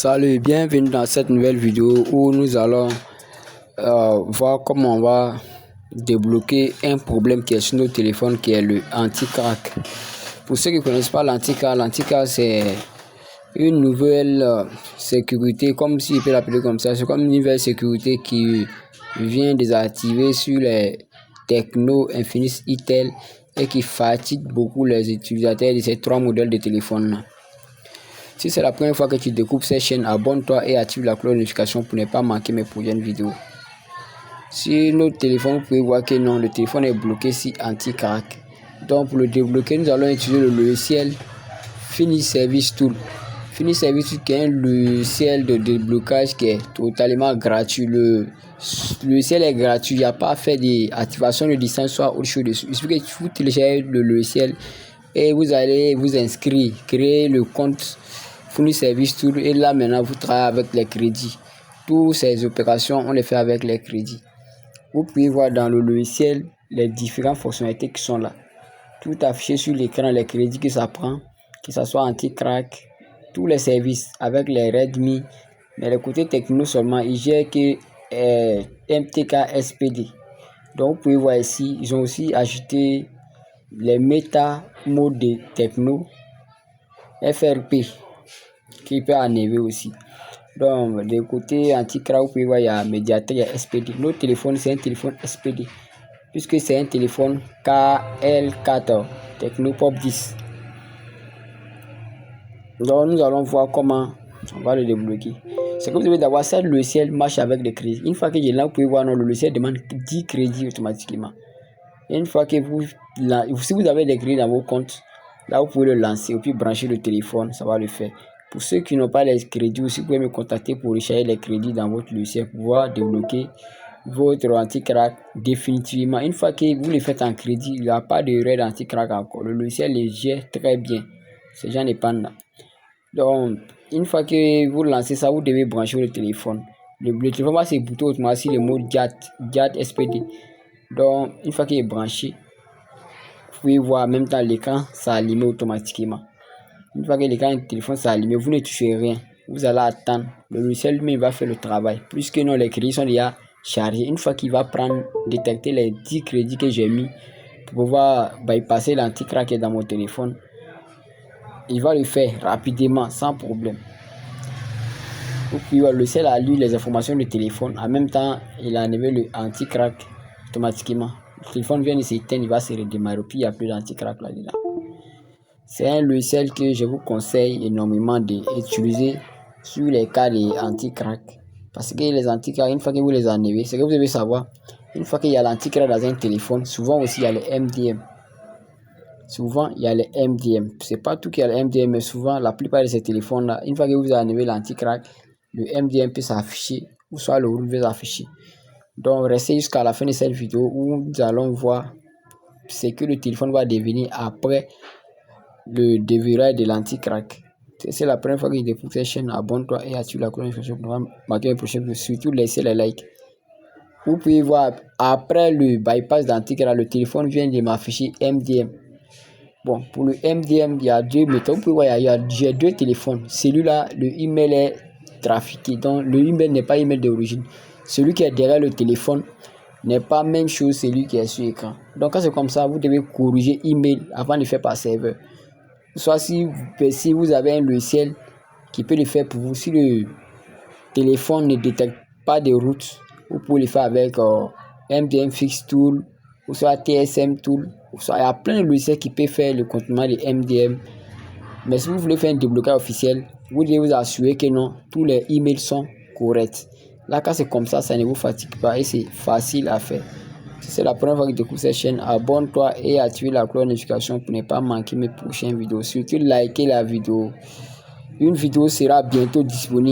Salut, bienvenue dans cette nouvelle vidéo où nous allons voir comment on va débloquer un problème qui est sur nos téléphones, qui est le anti-crack. Pour ceux qui ne connaissent pas l'anti-crack c'est une nouvelle sécurité, comme si je peux l'appeler comme ça. C'est comme une nouvelle sécurité qui vient désactiver sur les Tecno, Infinix, Itel et qui fatigue beaucoup les utilisateurs de ces trois modèles de téléphone. Si c'est la première fois que tu découvres cette chaîne, abonne-toi et active la cloche de notification pour ne pas manquer mes prochaines vidéos. Sur notre téléphone, vous pouvez voir que non, le téléphone est bloqué si anti-crack. Donc pour le débloquer, nous allons utiliser le logiciel Fini Service Tool. Fini Service Tool qui est un logiciel de déblocage qui est totalement gratuit. Le logiciel est gratuit, il n'y a pas à faire d'activation de distance soit autre chose dessus. Il suffit que vous téléchargez le logiciel et vous allez vous inscrire, créer le compte Fini Service Tool et là maintenant vous travaillez avec les crédits. Toutes ces opérations on les fait avec les crédits. Vous pouvez voir dans le logiciel les différentes fonctionnalités qui sont là. Tout affiché sur l'écran, les crédits que ça prend, que ce soit anti-crack, tous les services avec les Redmi. Mais le côté techno seulement, il gère que MTK SPD. Donc vous pouvez voir ici, ils ont aussi ajouté les méta modes de techno, FRP, qui peut enlever aussi. Donc, du côté anti-crack, vous pouvez voir, il y a médiateur, il y a SPD. Notre téléphone, c'est un téléphone SPD, puisque c'est un téléphone KL4, Technopop 10. Donc, nous allons voir comment on va le débloquer. C'est que vous devez d'abord, ça, le logiciel marche avec des crédits. Une fois que j'ai là, vous pouvez voir, non, le logiciel demande 10 crédits automatiquement. Et une fois que si vous avez des crédits dans vos comptes, là, vous pouvez le lancer et puis brancher le téléphone, ça va le faire. Pour ceux qui n'ont pas les crédits aussi, vous pouvez me contacter pour recharger les crédits dans votre logiciel pour pouvoir débloquer votre anti-crack définitivement. Une fois que vous le faites en crédit, il n'y a pas de raid anti-crack encore. Le logiciel les gère très bien. Ces gens n'est pas là. Donc, une fois que vous lancez ça, vous devez brancher le téléphone. Le téléphone va se booter automatiquement le mode JAT SPD. Donc, une fois qu'il est branché, vous pouvez voir en même temps l'écran s'allumer automatiquement. Une fois que l'écran du téléphone s'allume, vous ne touchez rien. Vous allez attendre. Le logiciel lui-même va faire le travail. Puisque non, les crédits sont déjà chargés. Une fois qu'il va détecter les 10 crédits que j'ai mis pour pouvoir bypasser l'anti-crack qui est dans mon téléphone, il va le faire rapidement, sans problème. Vous pouvez voir, le logiciel a lu les informations du téléphone. En même temps, il a enlevé le anti-crack automatiquement. Le téléphone vient de s'éteindre, il va se redémarrer, puis il n'y a plus d'anti-crack là-dedans. C'est un logiciel que je vous conseille énormément d'utiliser sur les cas de anti-crack. Parce que les anti-crack, une fois que vous les enlevez, c'est que vous devez savoir, une fois qu'il y a l'anti-crack dans un téléphone, souvent aussi il y a les MDM. Souvent il y a les MDM. C'est pas tout qui a les MDM, mais souvent la plupart de ces téléphones-là, une fois que vous enlevez l'anti-crack, le MDM peut s'afficher, ou soit le rouge peut s'afficher. Donc restez jusqu'à la fin de cette vidéo où nous allons voir ce que le téléphone va devenir après le déverrouillage de l'anti-crack. C'est la première fois que je découvre cette chaîne, abonne-toi et active la cloche de notification pour ne pas manquer les prochaines vidéos. Surtout laissez les likes. Vous pouvez voir après le bypass d'anti-crack, le téléphone vient de m'afficher MDM. Bon, pour le MDM, il y a deux méthodes. Vous pouvez voir, j'ai deux téléphones. Celui-là, le email est trafiqué. Donc le email n'est pas email d'origine. Celui qui est derrière le téléphone n'est pas même chose celui qui est sur l'écran. Donc quand c'est comme ça, vous devez corriger email avant de faire par serveur. Soit si vous avez un logiciel qui peut le faire pour vous, si le téléphone ne détecte pas de route, vous pouvez le faire avec MDM Fix Tool ou soit TSM Tool. Il y a plein de logiciels qui peuvent faire le contournement de MDM. Mais si vous voulez faire un déblocage officiel, vous devez vous assurer que non, tous les emails sont corrects. Là, quand c'est comme ça, ça ne vous fatigue pas et c'est facile à faire. Si c'est la première fois que tu découvres cette chaîne, abonne-toi et active la cloche de notification pour ne pas manquer mes prochaines vidéos. Surtout, likez la vidéo. Une vidéo sera bientôt disponible.